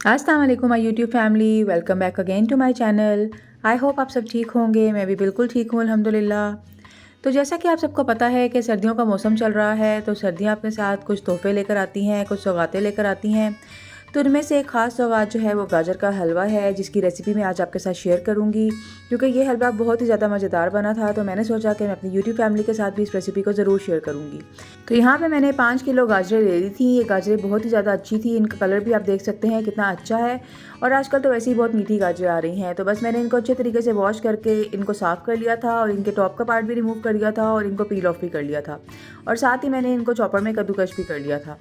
अस्सलाम वालेकुम my YouTube family, welcome back again to my channel. I hope आप सब ठीक होंगे। मैं भी बिल्कुल ठीक हूँ अल्हम्दुलिल्लाह। तो जैसा कि आप सबको पता है कि सर्दियों का मौसम चल रहा है, तो सर्दियाँ अपने साथ कुछ तोहफे लेकर आती हैं, कुछ सौगातें लेकर आती हैं। तो उनमें से एक ख़ास सौगात जो है वो गाजर का हलवा है, जिसकी रेसिपी मैं आज आपके साथ शेयर करूँगी। क्योंकि ये हलवा बहुत ही ज़्यादा मज़ेदार बना था, तो मैंने सोचा कि मैं अपनी यूट्यूब फैमिली के साथ भी इस रेसिपी को ज़रूर शेयर करूँगी। तो यहाँ पे मैंने 5 किलो गाजरें ले ली थी। ये गाजरें बहुत ही ज़्यादा अच्छी थी, इनका कलर भी आप देख सकते हैं कितना अच्छा है। और आजकल तो वैसे ही बहुत मीठी गाजरें आ रही हैं, तो बस मैंने इनको अच्छे तरीके से वॉश करके इनको साफ़ कर लिया था और इनके टॉप का पार्ट भी रिमूव कर लिया था और इनको पील ऑफ भी कर लिया था। और साथ ही मैंने इनको चॉपर में कद्दूकश भी कर लिया था।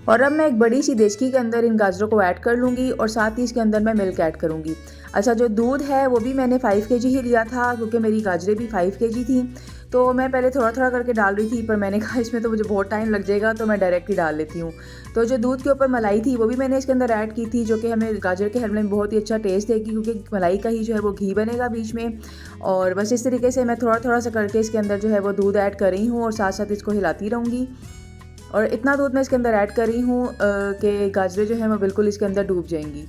और अब मैं एक बड़ी सी देचकी के अंदर इन गाजरों को ऐड कर लूँगी और साथ ही इसके अंदर मैं मिल्क ऐड करूँगी। अच्छा, जो दूध है वो भी मैंने 5 केजी ही लिया था, क्योंकि मेरी गाजरें भी 5 केजी थी। तो मैं पहले थोड़ा-थोड़ा करके डाल रही थी, पर मैंने कहा इसमें तो मुझे बहुत टाइम लग जाएगा, तो मैं डायरेक्ट ही डाल लेती हूँ। तो जो दूध के ऊपर मलाई थी वो भी मैंने इसके अंदर ऐड की थी, जो कि हमें गाजर के हलवे में बहुत ही अच्छा टेस्ट देगी, क्योंकि मलाई का ही जो है वो घी बनेगा बीच में। और बस इस तरीके से मैं थोड़ा-थोड़ा सा करके इसके अंदर जो है वो दूध ऐड कर रही हूँ और साथ-साथ इसको हिलाती रहूँगी। और इतना दूध मैं इसके अंदर ऐड कर रही हूँ कि गाजरें जो हैं वो बिल्कुल इसके अंदर डूब जाएंगी।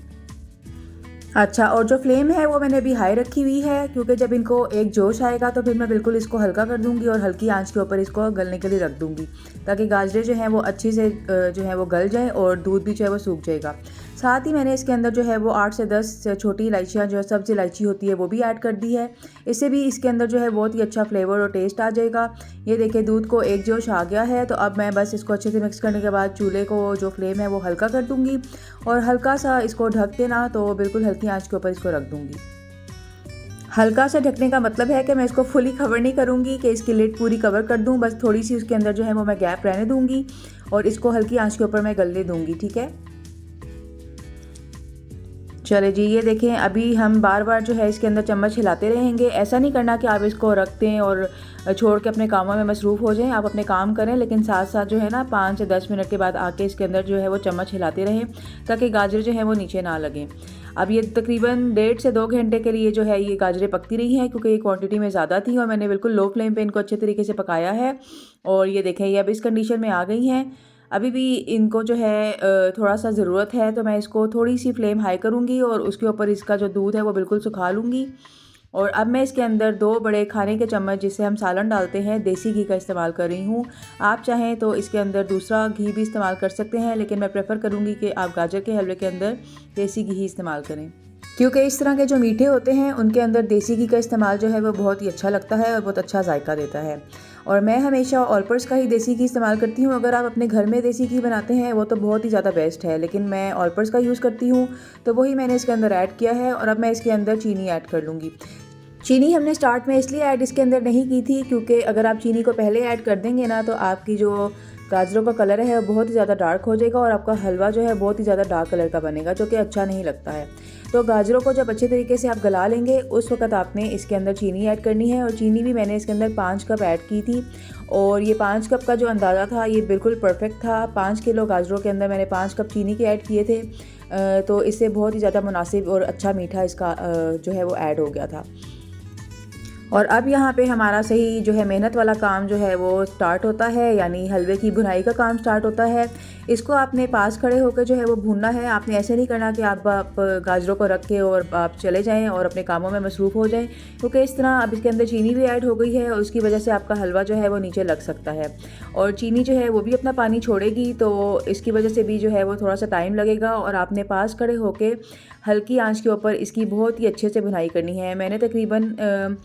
अच्छा, और जो फ्लेम है वो मैंने अभी हाई रखी हुई है, क्योंकि जब इनको एक जोश आएगा तो फिर मैं बिल्कुल इसको हल्का कर दूंगी और हल्की आंच के ऊपर इसको गलने के लिए रख दूंगी, ताकि गाजरें जो हैं वो अच्छी से जो है वो गल जाएं और दूध भी जो है वो सूख जाएगा। साथ ही मैंने इसके अंदर जो है वो 8 से 10 छोटी इलायचियाँ, जो सब्ज़ इलायची होती है, वो भी ऐड कर दी है। इससे भी इसके अंदर जो है बहुत ही अच्छा फ्लेवर और टेस्ट आ जाएगा। ये देखिए, दूध को एक जोश आ गया है, तो अब मैं बस इसको अच्छे से मिक्स करने के बाद चूल्हे को जो फ्लेम है वो हल्का कर दूंगी और हल्का सा इसको ढक के ना, तो बिल्कुल हल्की आंच के ऊपर इसको रख दूंगी। हल्का सा ढकने का मतलब है कि मैं इसको फुली कवर नहीं करूंगी कि इसकी लिड पूरी कवर कर दूं, बस थोड़ी सी उसके अंदर जो है वो मैं गैप रहने दूंगी और इसको हल्की आंच के ऊपर मैं गलने दूंगी। ठीक है, चले जी, ये देखें, अभी हम बार बार जो है इसके अंदर चम्मच हिलाते रहेंगे। ऐसा नहीं करना कि आप इसको रख दें और छोड़ के अपने कामों में मसरूफ़ हो जाएं। आप अपने काम करें, लेकिन साथ साथ जो है ना 5 से 10 मिनट के बाद आके इसके अंदर जो है वो चम्मच हिलाते रहें, ताकि गाजर जो है वो नीचे ना लगें। अब ये तकरीबन 1.5 से 2 घंटे के लिए जो है ये गाजरें पकती रही हैं, क्योंकि ये क्वांटिटी में ज़्यादा थी और मैंने बिल्कुल लो फ्लेम पे इनको अच्छे तरीके से पकाया है। और ये देखें, ये अब इस कंडीशन में आ गई हैं। अभी भी इनको जो है थोड़ा सा ज़रूरत है, तो मैं इसको थोड़ी सी फ्लेम हाई करूँगी और उसके ऊपर इसका जो दूध है वो बिल्कुल सुखा लूँगी। और अब मैं इसके अंदर 2 बड़े खाने के चम्मच, जिससे हम सालन डालते हैं, देसी घी का इस्तेमाल कर रही हूँ। आप चाहें तो इसके अंदर दूसरा घी भी इस्तेमाल कर सकते हैं, लेकिन मैं प्रेफर करूँगी कि आप गाजर के हलवे के अंदर देसी घी ही इस्तेमाल करें, क्योंकि इस तरह के जो मीठे होते हैं उनके अंदर देसी घी का इस्तेमाल जो है वो बहुत ही अच्छा लगता है और बहुत अच्छा जायका देता है। और मैं हमेशा ऑलपर्स का ही देसी घी इस्तेमाल करती हूँ। अगर आप अपने घर में देसी घी बनाते हैं वो तो बहुत ही ज़्यादा बेस्ट है, लेकिन मैं ऑलपर्स का यूज़ करती हूँ, तो वही मैंने इसके अंदर ऐड किया है। और अब मैं इसके अंदर चीनी ऐड कर लूँगी। चीनी हमने स्टार्ट में इसलिए ऐड इसके अंदर नहीं की थी, क्योंकि अगर आप चीनी को पहले ऐड कर देंगे ना, तो आपकी जो गाजरों का कलर है वो बहुत ही ज़्यादा डार्क हो जाएगा और आपका हलवा जो है बहुत ही ज़्यादा डार्क कलर का बनेगा, जो कि अच्छा नहीं लगता है। तो गाजरों को जब अच्छे तरीके से आप गला लेंगे, उस वक्त आपने इसके अंदर चीनी ऐड करनी है। और चीनी भी मैंने इसके अंदर 5 कप ऐड की थी। और ये 5 कप का जो अंदाज़ा था ये बिल्कुल परफेक्ट था। 5 किलो गाजरों के अंदर मैंने 5 कप चीनी के ऐड किए थे, तो इससे बहुत ही ज़्यादा मुनासिब और अच्छा मीठा इसका जो है वो ऐड हो गया था। और अब यहाँ पे हमारा सही जो है मेहनत वाला काम जो है वो स्टार्ट होता है, यानी हलवे की भुनाई का काम स्टार्ट होता है। इसको आपने पास खड़े होकर जो है वो भूनना है। आपने ऐसे नहीं करना कि आप गाजरों को रख के और आप चले जाएं और अपने कामों में मसरूफ़ हो जाएं, क्योंकि इस तरह अब इसके अंदर चीनी भी ऐड हो गई है और उसकी वजह से आपका हलवा जो है वो नीचे लग सकता है। और चीनी जो है वो भी अपना पानी छोड़ेगी, तो इसकी वजह से भी जो है वो थोड़ा सा टाइम लगेगा। और आपने पास खड़े होकर हल्की आँच के ऊपर इसकी बहुत ही अच्छे से भुनाई करनी है। मैंने तकरीबन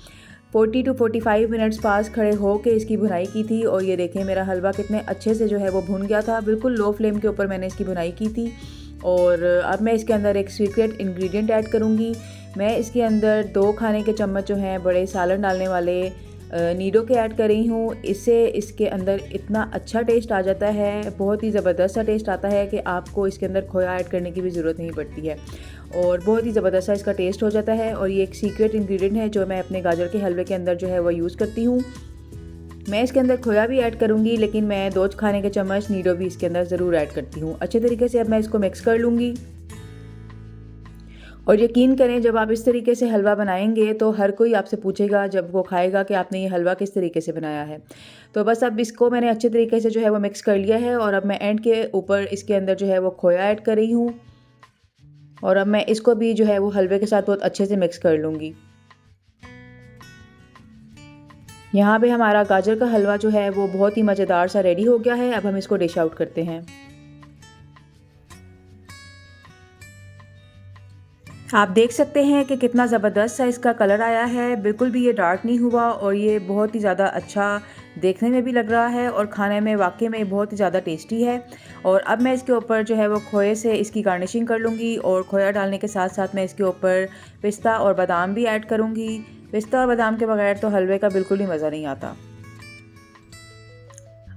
40 टू 45 मिनट्स पास खड़े हो के इसकी भुनाई की थी। और ये देखें, मेरा हलवा कितने अच्छे से जो है वो भुन गया था। बिल्कुल लो फ्लेम के ऊपर मैंने इसकी भुनाई की थी। और अब मैं इसके अंदर एक सीक्रेट इंग्रेडिएंट ऐड करूँगी। मैं इसके अंदर 2 खाने के चम्मच जो हैं बड़े सालन डालने वाले नीडो के ऐड कर रही हूँ। इससे इसके अंदर इतना अच्छा टेस्ट आ जाता है, बहुत ही ज़बरदस्त सा टेस्ट आता है कि आपको इसके अंदर खोया ऐड करने की भी ज़रूरत नहीं पड़ती है और बहुत ही ज़बरदस्त सा इसका टेस्ट हो जाता है। और ये एक सीक्रेट इंग्रेडिएंट है जो मैं अपने गाजर के हलवे के अंदर जो है वो यूज़ करती हूँ। मैं इसके अंदर खोया भी ऐड करूँगी, लेकिन मैं 2 खाने के चम्मच नीडो भी इसके अंदर ज़रूर ऐड करती हूँ। अच्छे तरीके से अब मैं इसको मिक्स कर लूँगी। और यकीन करें, जब आप इस तरीके से हलवा बनाएंगे तो हर कोई आपसे पूछेगा जब वो खाएगा कि आपने ये हलवा किस तरीके से बनाया है। तो बस अब इसको मैंने अच्छे तरीके से जो है वो मिक्स कर लिया है और अब मैं एंड के ऊपर इसके अंदर जो है वो खोया ऐड कर रही हूँ। और अब मैं इसको भी जो है वो हलवे के साथ बहुत अच्छे से मिक्स कर लूँगी। यहाँ पे हमारा गाजर का हलवा जो है वो बहुत ही मज़ेदार सा रेडी हो गया है। अब हम इसको डिश आउट करते हैं। आप देख सकते हैं कि कितना ज़बरदस्त सा इसका कलर आया है, बिल्कुल भी ये डार्क नहीं हुआ और ये बहुत ही ज़्यादा अच्छा देखने में भी लग रहा है और खाने में वाकई में बहुत ही ज़्यादा टेस्टी है। और अब मैं इसके ऊपर जो है वो खोए से इसकी गार्निशिंग कर लूँगी और खोया डालने के साथ साथ मैं इसके ऊपर पिस्ता और बादाम भी ऐड करूँगी। पिस्ता और बादाम के बगैर तो हलवे का बिल्कुल ही मज़ा नहीं आता।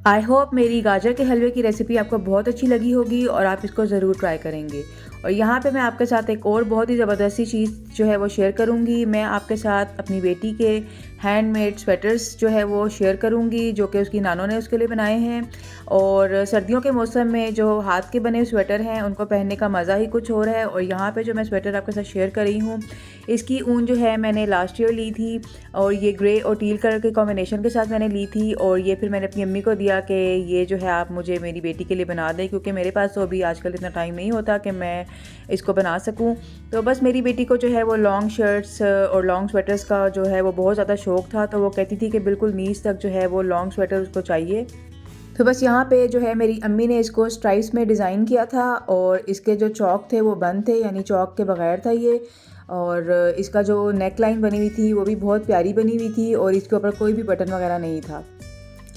आई होप मेरी गाजर के हलवे की रेसिपी आपको बहुत अच्छी लगी होगी और आप इसको ज़रूर ट्राई करेंगे। और यहाँ पे मैं आपके साथ एक और बहुत ही ज़बरदस्ती चीज़ जो है वो शेयर करूँगी। मैं आपके साथ अपनी बेटी के हैंडमेड स्वेटर्स जो है वो शेयर करूँगी, जो कि उसकी नानों ने उसके लिए बनाए हैं। और सर्दियों के मौसम में जो हाथ के बने स्वेटर हैं उनको पहनने का मज़ा ही कुछ और है। और यहाँ पे जो मैं स्वेटर आपके साथ शेयर कर रही हूँ, इसकी ऊन जो है मैंने लास्ट ईयर ली थी और ये ग्रे और टील कलर के कॉम्बिनेशन के साथ मैंने ली थी। और ये फिर मैंने अपनी अम्मी को दिया कि ये जो है आप मुझे मेरी बेटी के लिए बना दें, क्योंकि मेरे पास तो अभी आजकल इतना टाइम नहीं होता कि मैं इसको बना सकूं। तो बस मेरी बेटी को जो है वो लॉन्ग शर्ट्स और लॉन्ग स्वेटर्स का जो है वो बहुत ज़्यादा शौक़ था, तो वो कहती थी कि बिल्कुल नीज तक जो है वो लॉन्ग स्वेटर उसको चाहिए। तो बस यहाँ पे जो है मेरी अम्मी ने इसको स्ट्राइप्स में डिज़ाइन किया था और इसके जो चौक थे वो बंद थे, यानी चौक के बगैर था ये। और इसका जो नेक लाइन बनी हुई थी वो भी बहुत प्यारी बनी हुई थी और इसके ऊपर कोई भी बटन वगैरह नहीं था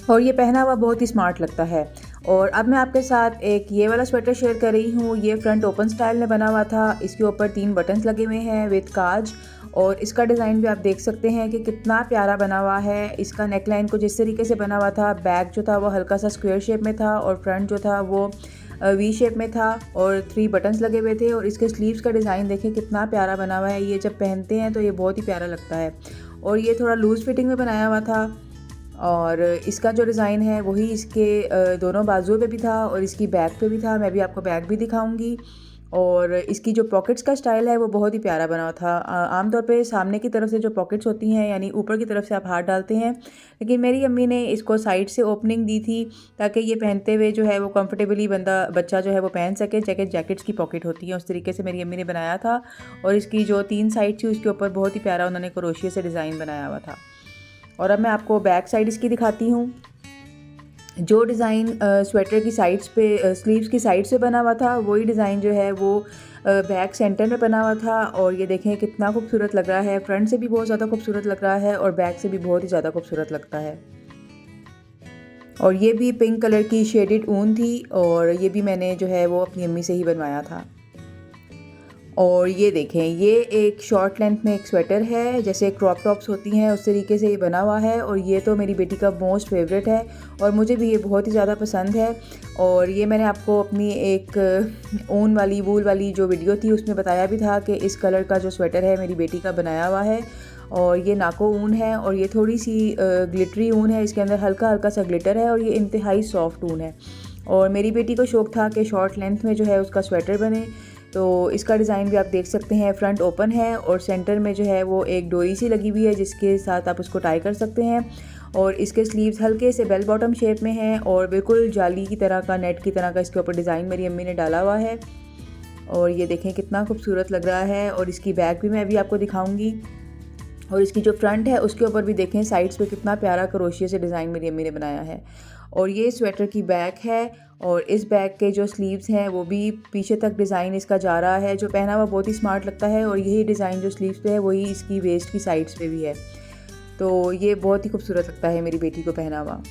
और ये पहना हुआ बहुत ही स्मार्ट लगता है। और अब मैं आपके साथ एक ये वाला स्वेटर शेयर कर रही हूँ। ये फ्रंट ओपन स्टाइल में बना हुआ था। इसके ऊपर 3 बटन्स लगे हुए हैं विद काज और इसका डिज़ाइन भी आप देख सकते हैं कि कितना प्यारा बना हुआ है। इसका नेक लाइन कुछ इस तरीके से बना हुआ था। बैक जो था वो हल्का सा स्क्वायर शेप में था और फ्रंट जो था वो वी शेप में था और 3 बटन्स लगे हुए थे। और इसके स्लीव्स का डिज़ाइन देखें कितना प्यारा बना हुआ है। ये जब पहनते हैं तो ये बहुत ही प्यारा लगता है। और ये थोड़ा लूज़ फिटिंग में बनाया हुआ था और इसका जो डिज़ाइन है वही इसके दोनों बाजुओं पे भी था और इसकी बैक पे भी था। मैं भी आपको बैक भी दिखाऊंगी। और इसकी जो पॉकेट्स का स्टाइल है वो बहुत ही प्यारा बना हुआ था। आमतौर पे सामने की तरफ से जो पॉकेट्स होती हैं, यानी ऊपर की तरफ से आप हाथ डालते हैं, लेकिन मेरी अम्मी ने इसको साइड से ओपनिंग दी थी ताकि ये पहनते हुए जो है वो कंफर्टेबली बच्चा जो है वो पहन सके। जैकेट्स की पॉकेट होती है उस तरीके से मेरी अम्मी ने बनाया था। और इसकी जो 3 साइड थी उसके ऊपर बहुत ही प्यारा उन्होंने क्रोशिया से डिज़ाइन बनाया हुआ था। और अब मैं आपको बैक साइड इसकी दिखाती हूँ। जो डिज़ाइन स्वेटर की साइड्स पे स्लीव्स की साइड से बना हुआ था वही डिज़ाइन जो है वो बैक सेंटर में बना हुआ था। और ये देखें कितना खूबसूरत लग रहा है। फ्रंट से भी बहुत ज़्यादा खूबसूरत लग रहा है और बैक से भी बहुत ही ज़्यादा खूबसूरत लगता है। और ये भी पिंक कलर की शेडेड ऊन थी और ये भी मैंने जो है वो अपनी अम्मी से ही बनवाया था। और ये देखें, ये एक शॉर्ट लेंथ में एक स्वेटर है, जैसे क्रॉप टॉप्स होती हैं उस तरीके से ये बना हुआ है। और ये तो मेरी बेटी का मोस्ट फेवरेट है और मुझे भी ये बहुत ही ज़्यादा पसंद है। और ये मैंने आपको अपनी एक ऊन वाली वूल वाली जो वीडियो थी उसमें बताया भी था कि इस कलर का जो स्वेटर है मेरी बेटी का बनाया हुआ है। और ये नाको ऊन है और ये थोड़ी सी ग्लिटरी ऊन है, इसके अंदर हल्का हल्का सा ग्लिटर है और ये इंतहाई सॉफ्ट ऊन है। और मेरी बेटी को शौक़ था कि शॉर्ट लेंथ में जो है उसका स्वेटर बने, तो इसका डिज़ाइन भी आप देख सकते हैं। फ्रंट ओपन है और सेंटर में जो है वो एक डोरी सी लगी हुई है जिसके साथ आप उसको टाई कर सकते हैं। और इसके स्लीव्स हल्के से बेल बॉटम शेप में हैं और बिल्कुल जाली की तरह का, नेट की तरह का इसके ऊपर डिज़ाइन मेरी अम्मी ने डाला हुआ है। और ये देखें कितना खूबसूरत लग रहा है। और इसकी बैक भी मैं अभी आपको दिखाऊंगी। और इसकी जो फ्रंट है उसके ऊपर भी देखें साइड्स पे कितना प्यारा क्रोशिया से डिज़ाइन मेरी अम्मी ने बनाया है। और ये स्वेटर की बैक है और इस बैग के जो स्लीव्स हैं वो भी पीछे तक डिज़ाइन इसका जा रहा है, जो पहना हुआ बहुत ही स्मार्ट लगता है। और यही डिज़ाइन जो स्लीव्स पे है वही इसकी वेस्ट की साइड्स पे भी है, तो ये बहुत ही खूबसूरत लगता है मेरी बेटी को पहना हुआ।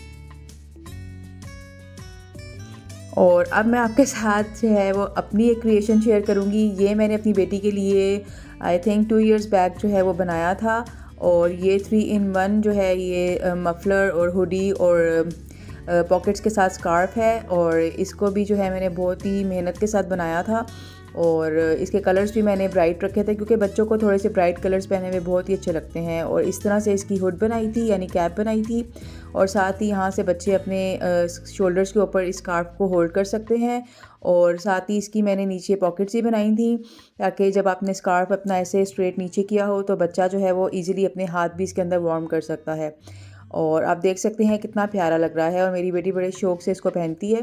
और अब मैं आपके साथ जो है वो अपनी एक क्रिएशन शेयर करूँगी। ये मैंने अपनी बेटी के लिए आई थिंक 2 इयर्स बैक जो है वो बनाया था। और ये 3 in 1 जो है ये मफलर और हुडी और पॉकेट्स के साथ स्कार्फ है। और इसको भी जो है मैंने बहुत ही मेहनत के साथ बनाया था। और इसके कलर्स भी मैंने ब्राइट रखे थे क्योंकि बच्चों को थोड़े से ब्राइट कलर्स पहने हुए बहुत ही अच्छे लगते हैं। और इस तरह से इसकी हुड बनाई थी, यानी कैप बनाई थी। और साथ ही यहाँ से बच्चे अपने शोल्डर्स के ऊपर इस स्कार्फ को होल्ड कर सकते हैं। और साथ ही इसकी मैंने नीचे पॉकेट्स भी बनाई थी ताकि जब आपने स्कार्फ अपना ऐसे स्ट्रेट नीचे किया हो तो बच्चा जो है वो ईज़िली अपने हाथ भी इसके अंदर वार्म कर सकता है। और आप देख सकते हैं कितना प्यारा लग रहा है और मेरी बेटी बड़े शौक़ से इसको पहनती है।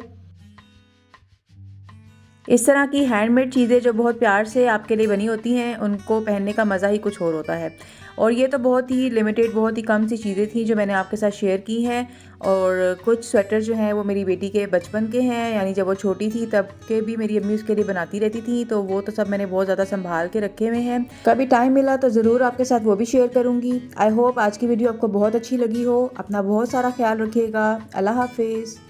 इस तरह की हैंडमेड चीज़ें जो बहुत प्यार से आपके लिए बनी होती हैं, उनको पहनने का मज़ा ही कुछ और होता है। और ये तो बहुत ही लिमिटेड, बहुत ही कम सी चीज़ें थी जो मैंने आपके साथ शेयर की हैं। और कुछ स्वेटर जो हैं वो मेरी बेटी के बचपन के हैं, यानी जब वो छोटी थी तब के भी मेरी अम्मी उसके लिए बनाती रहती थी, तो वो तो सब मैंने बहुत ज़्यादा संभाल के रखे हुए हैं। कभी टाइम मिला तो ज़रूर आपके साथ वो भी शेयर करूँगी। आई होप आज की वीडियो आपको बहुत अच्छी लगी हो। अपना बहुत सारा ख्याल रखिएगा। अल्लाह हाफिज़।